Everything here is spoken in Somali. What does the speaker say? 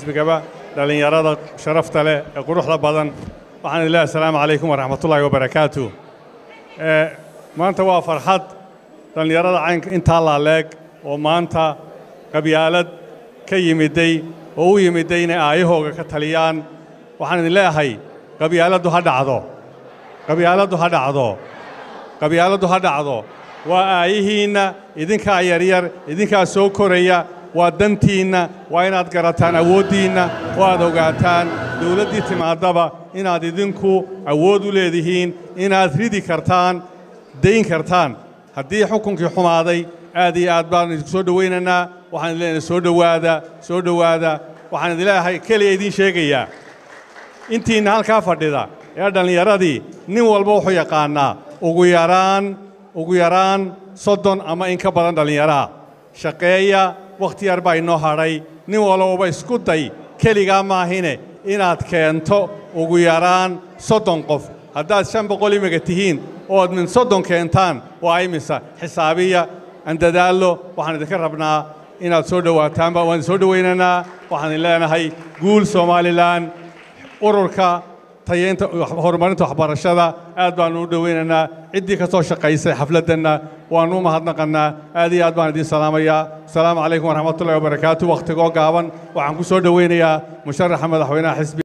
حسبك لأن يرى شرفت له قروح لبضن وحن الله السلام عليكم ورحمة الله وبركاته ما أنت وافرحت لأن يرى عنك أنت الله لك وما أنت قبيالد كي يمدي وهو يمدينا آيه كتليان وحن الله هاي قبيالد هذا عضو قبيالد هذا عضو قبيالد هذا عضو وآيهنا إذن كايرير إذن كاسوكوريا ودنتينا وإناد قراتان أودينا وادوغاتان دولتي تمادبا إناد إذنكو أودو ليدهين إناد ريدي كرتان دين كرتان هدي حكمك حمادي آدي آدبان سودويننا وحن لنا سودوادا وحن لله كلي يدين شيقيا intii naal ka fadhida ee dhalinyaradii nin walba wuxuu yaqaanaa ugu yaraan 30 ama in ka badan dhalinyaraha shaqeeya waqti yar baa inoo haray nin walba isku day kaliga maahine inaad keento ugu yaraan 30 qof haddaad 500 imaga tihiin oo aad min 30 keentaan waa imisa xisaabiya aan dadaalo waxaan idinka rabnaa inaad soo dhawaataan waan soo dhaweynanaa waxaan leenahay guul Somaliland ururka tayeenta horumarinta waxbarashada aad baan u dhaweynaa cidii ka soo shaqeysay xafladana waan u mahadnaqanaa aad iyo aad baan idin salaamayaa assalaamu calaykum waraxmatullaahi wabarakaatuh waqtiga gaaban waxaan ku soo dhaweynayaa musharaxa madaxweynaha xisbi